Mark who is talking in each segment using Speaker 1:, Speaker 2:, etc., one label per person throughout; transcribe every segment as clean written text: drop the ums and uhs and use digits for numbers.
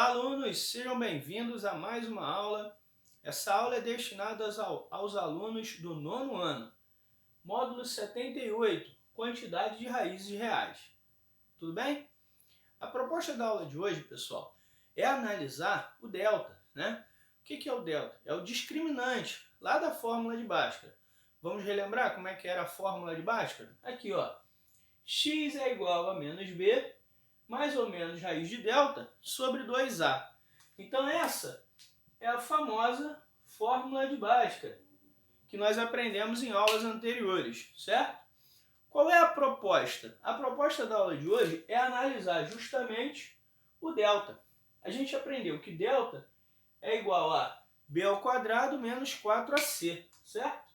Speaker 1: Olá, alunos! Sejam bem-vindos a mais uma aula. Essa aula é destinada aos alunos do nono ano. Módulo 78, quantidade de raízes reais. Tudo bem? A proposta da aula de hoje, pessoal, é analisar o delta, né? O que é o delta? É o discriminante, lá da fórmula de Bhaskara. Vamos relembrar como é que era a fórmula de Bhaskara? Aqui, ó. X é igual a menos B, mais ou menos raiz de delta, sobre 2A. Então essa é a famosa fórmula de Bhaskara, que nós aprendemos em aulas anteriores, certo? Qual é a proposta? A proposta da aula de hoje é analisar justamente o delta. A gente aprendeu que delta é igual a b ao quadrado menos 4ac, certo?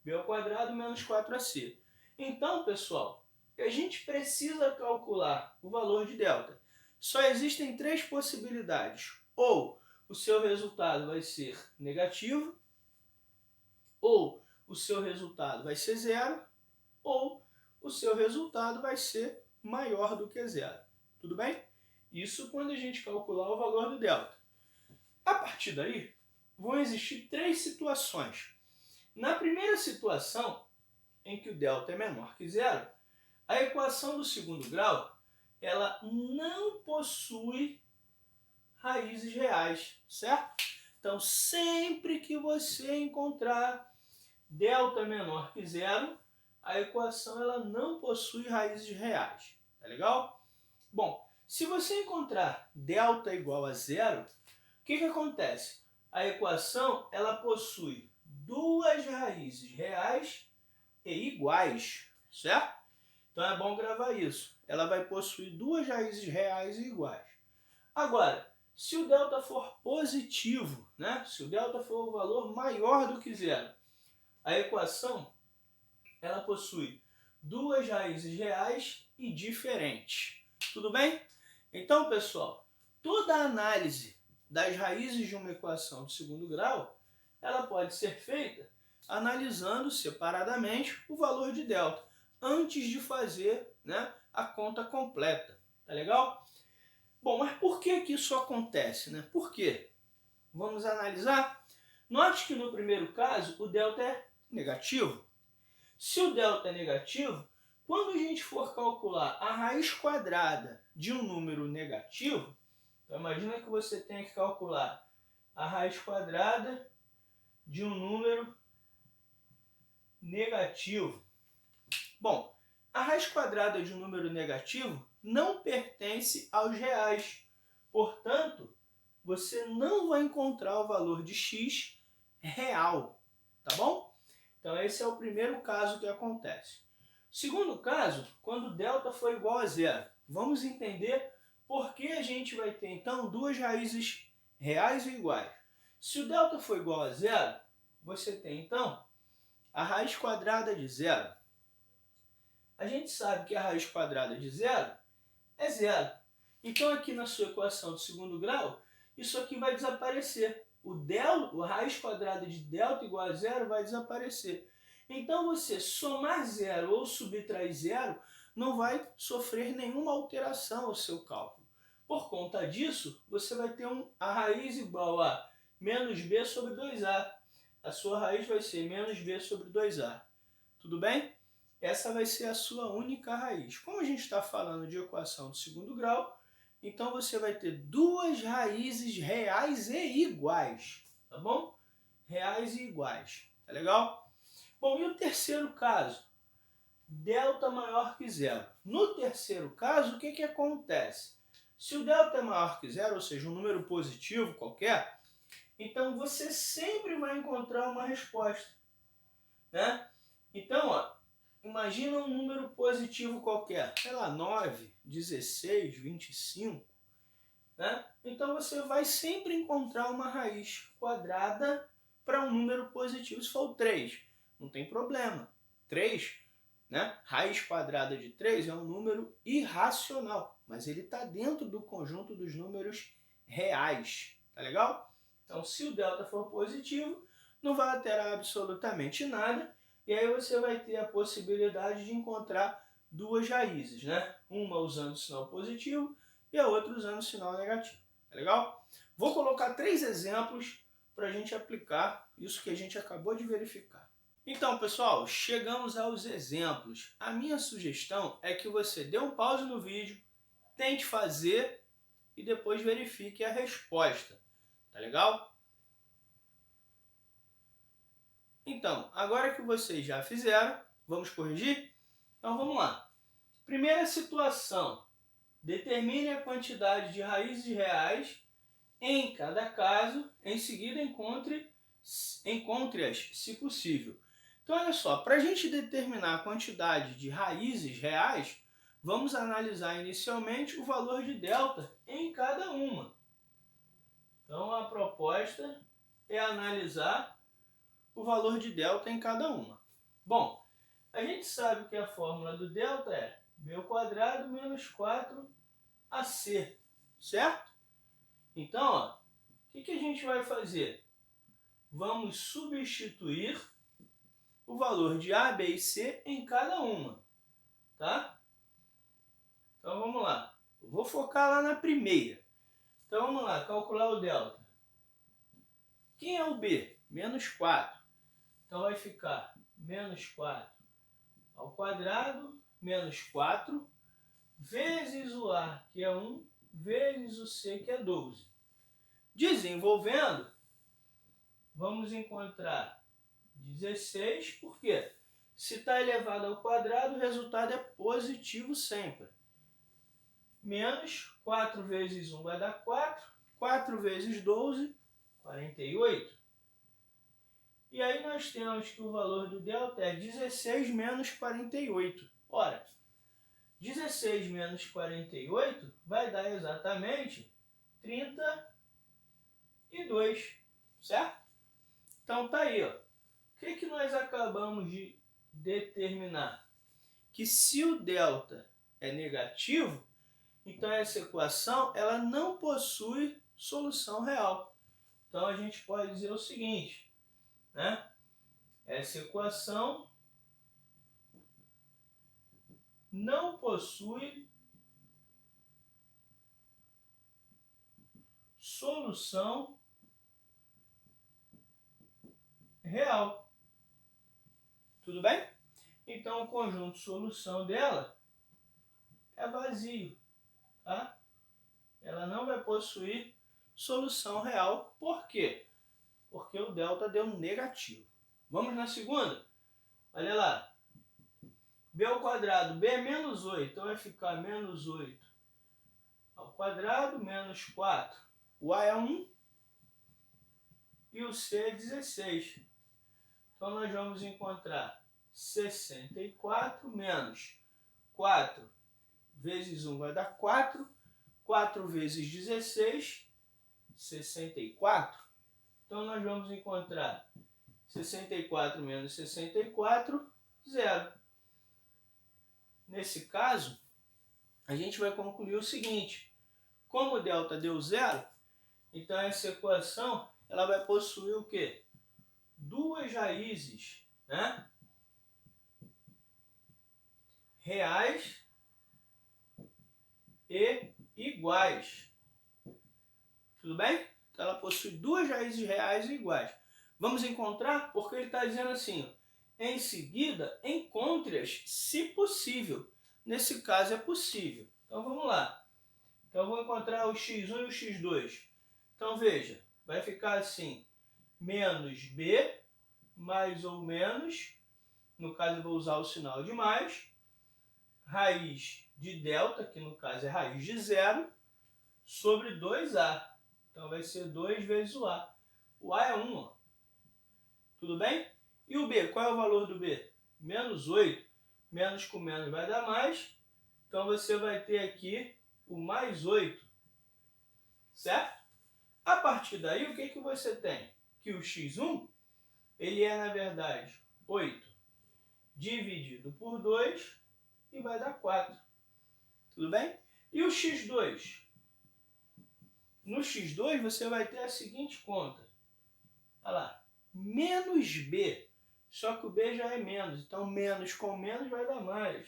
Speaker 1: b ao quadrado menos 4ac. Então, pessoal, a gente precisa calcular o valor de delta. Só existem três possibilidades. Ou o seu resultado vai ser negativo, ou o seu resultado vai ser zero, ou o seu resultado vai ser maior do que zero. Tudo bem? Isso quando a gente calcular o valor do delta. A partir daí, vão existir três situações. Na primeira situação, em que o delta é menor que zero, a equação do segundo grau ela não possui raízes reais, certo? Então, sempre que você encontrar delta menor que zero, a equação ela não possui raízes reais. Tá legal? Bom, se você encontrar delta igual a zero, o que acontece? A equação ela possui duas raízes reais e iguais, certo? Então é bom gravar isso. Ela vai possuir duas raízes reais e iguais. Agora, se o delta for positivo, né? Se o delta for um valor maior do que zero, a equação ela possui duas raízes reais e diferentes. Tudo bem? Então, pessoal, toda a análise das raízes de uma equação de segundo grau, ela pode ser feita analisando separadamente o valor de delta, antes de fazer, né, a conta completa. Tá legal? Bom, mas por que isso acontece, né? Por quê? Vamos analisar? Note que no primeiro caso o delta é negativo. Se o delta é negativo, quando a gente for calcular a raiz quadrada de um número negativo, então imagina que você tem que calcular a raiz quadrada de um número negativo. Bom, a raiz quadrada de um número negativo não pertence aos reais. Portanto, você não vai encontrar o valor de x real. Tá bom? Então, esse é o primeiro caso que acontece. Segundo caso, quando delta for igual a zero. Vamos entender por que a gente vai ter, então, duas raízes reais e iguais. Se o delta for igual a zero, você tem, então, a raiz quadrada de zero. A gente sabe que a raiz quadrada de zero é zero. Então, aqui na sua equação de segundo grau, isso aqui vai desaparecer. A raiz quadrada de delta igual a zero vai desaparecer. Então, você somar zero ou subtrair zero não vai sofrer nenhuma alteração ao seu cálculo. Por conta disso, você vai ter a raiz igual a menos b sobre 2a. A sua raiz vai ser menos b sobre 2a. Tudo bem? Essa vai ser a sua única raiz. Como a gente está falando de equação de segundo grau, então você vai ter duas raízes reais e iguais. Tá bom? Reais e iguais. Tá legal? Bom, e o terceiro caso? Delta maior que zero. No terceiro caso, o que acontece? Se o delta é maior que zero, ou seja, um número positivo qualquer, então você sempre vai encontrar uma resposta, né? Então, ó, imagina um número positivo qualquer, sei lá, 9, 16, 25, né? Então você vai sempre encontrar uma raiz quadrada para um número positivo. Se for 3, não tem problema. 3, né? Raiz quadrada de 3 é um número irracional, mas ele está dentro do conjunto dos números reais. Tá legal? Então, se o delta for positivo, não vai alterar absolutamente nada. E aí você vai ter a possibilidade de encontrar duas raízes, né? Uma usando o sinal positivo e a outra usando o sinal negativo. Tá legal? Vou colocar 3 exemplos para a gente aplicar isso que a gente acabou de verificar. Então, pessoal, chegamos aos exemplos. A minha sugestão é que você dê um pause no vídeo, tente fazer e depois verifique a resposta. Tá legal? Então, agora que vocês já fizeram, vamos corrigir? Então, vamos lá. Primeira situação. Determine a quantidade de raízes reais em cada caso. Em seguida, encontre-as, se possível. Então, olha só. Para a gente determinar a quantidade de raízes reais, vamos analisar inicialmente o valor de delta em cada uma. Então, a proposta é analisar o valor de delta em cada uma. Bom, a gente sabe que a fórmula do delta é b² menos 4ac, certo? Então, ó, o que a gente vai fazer? Vamos substituir o valor de A, B e C em cada uma, tá? Então, vamos lá. Eu vou focar lá na primeira. Então, vamos lá, calcular o delta. Quem é o B? Menos 4. Então, vai ficar menos 4 ao quadrado, menos 4, vezes o A, que é 1, vezes o C, que é 12. Desenvolvendo, vamos encontrar 16, por quê? Se está elevado ao quadrado, o resultado é positivo sempre. Menos 4 vezes 1 vai dar 4, 4 vezes 12, 48. E aí nós temos que o valor do delta é 16 menos 48. Ora, 16 menos 48 vai dar exatamente 32, certo? Então tá aí, ó. O que nós acabamos de determinar? Que se o delta é negativo, então essa equação ela não possui solução real. Então a gente pode dizer o seguinte, né? Essa equação não possui solução real. Tudo bem? Então o conjunto solução dela é vazio, tá? Ela não vai possuir solução real. Por quê? Porque o delta deu negativo. Vamos na segunda? Olha lá. B ao quadrado. B é menos 8. Então vai ficar menos 8 ao quadrado menos 4. O A é 1 e o C é 16. Então nós vamos encontrar 64 menos 4 vezes 1 vai dar 4. 4 vezes 16, 64. Então nós vamos encontrar 64 menos 64, 0. Nesse caso, a gente vai concluir o seguinte. Como o delta deu 0, então essa equação ela vai possuir o quê? Duas raízes, né? Reais e iguais. Tudo bem? Então ela possui duas raízes reais e iguais. Vamos encontrar? Porque ele está dizendo assim, ó, em seguida, encontre-as se possível. Nesse caso é possível. Então vamos lá. Então eu vou encontrar o x1 e o x2. Então veja, vai ficar assim, menos b, mais ou menos, no caso eu vou usar o sinal de mais, raiz de delta, que no caso é raiz de 0, sobre 2a. Então vai ser 2 vezes o a. O a é 1, ó. Tudo bem? E o b, qual é o valor do b? Menos 8. Menos com menos vai dar mais. Então você vai ter aqui o mais 8. Certo? A partir daí, o que você tem? Que o x1, ele é, na verdade, 8 dividido por 2 e vai dar 4. Tudo bem? E o x2? No x2 você vai ter a seguinte conta. Olha lá. Menos b. Só que o b já é menos. Então, menos com menos vai dar mais.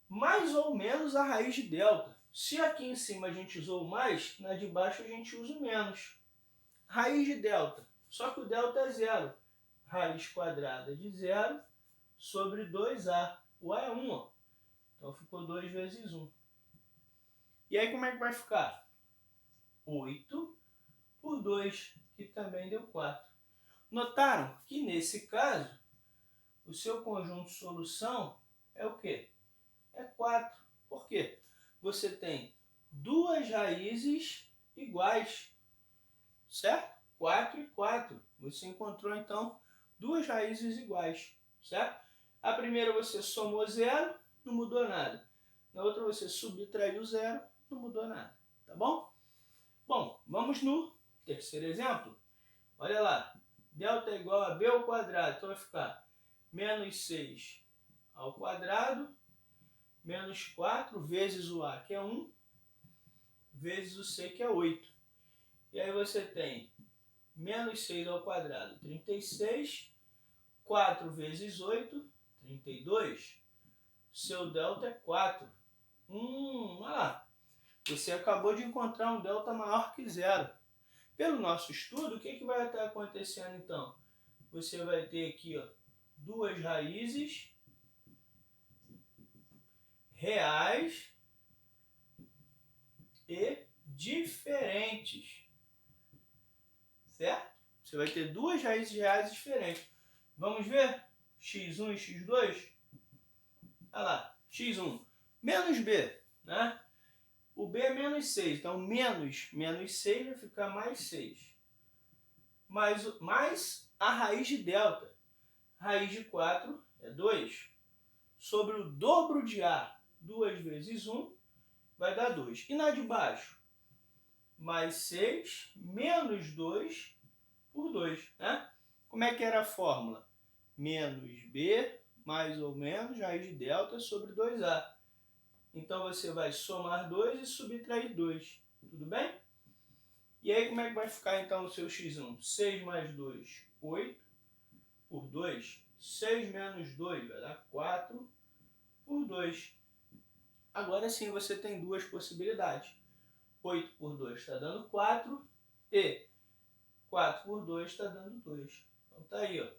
Speaker 1: Mais ou menos a raiz de delta. Se aqui em cima a gente usou o mais, na de baixo a gente usa o menos. Raiz de delta, só que o delta é zero. Raiz quadrada de zero sobre 2A. O A é 1, ó. Então ficou 2 vezes 1. E aí como é que vai ficar? 8 por 2, que também deu 4. Notaram que nesse caso, o seu conjunto de solução é o quê? É 4. Por quê? Você tem duas raízes iguais, certo? 4 e 4. Você encontrou, então, duas raízes iguais, certo? A primeira você somou 0, não mudou nada. Na outra você subtraiu 0, não mudou nada. Tá bom? Bom, vamos no terceiro exemplo. Olha lá. Delta é igual a b ao quadrado. Então vai ficar menos 6 ao quadrado, menos 4 vezes o a, que é 1, vezes o c, que é 8. E aí você tem menos 6 ao quadrado, 36. 4 vezes 8, 32. Seu delta é 4. Olha lá. Você acabou de encontrar um delta maior que zero. Pelo nosso estudo, o que vai estar acontecendo então? Você vai ter aqui, ó, duas raízes reais e diferentes. Certo? Você vai ter duas raízes reais diferentes. Vamos ver? x1 e x2? Olha lá, x1 menos b, né? O b é menos 6, então menos 6 vai ficar mais 6. Mais a raiz de delta. Raiz de 4 é 2. Sobre o dobro de a, 2 vezes 1, vai dar 2. E na de baixo? Mais 6 menos 2 por 2, né? Como é que era a fórmula? Menos b mais ou menos raiz de delta sobre 2a. Então você vai somar 2 e subtrair 2. Tudo bem? E aí como é que vai ficar então o seu x1? 6 mais 2, 8 por 2. 6 menos 2 vai dar 4 por 2. Agora sim você tem duas possibilidades. 8 por 2 está dando 4 e 4 por 2 está dando 2. Então tá aí, ó.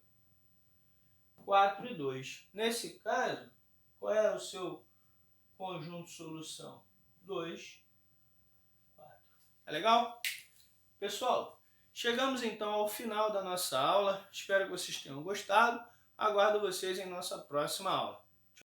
Speaker 1: 4 e 2. Nesse caso, qual é o seu conjunto de solução? 2, 4. É legal? Pessoal, chegamos então ao final da nossa aula. Espero que vocês tenham gostado. Aguardo vocês em nossa próxima aula.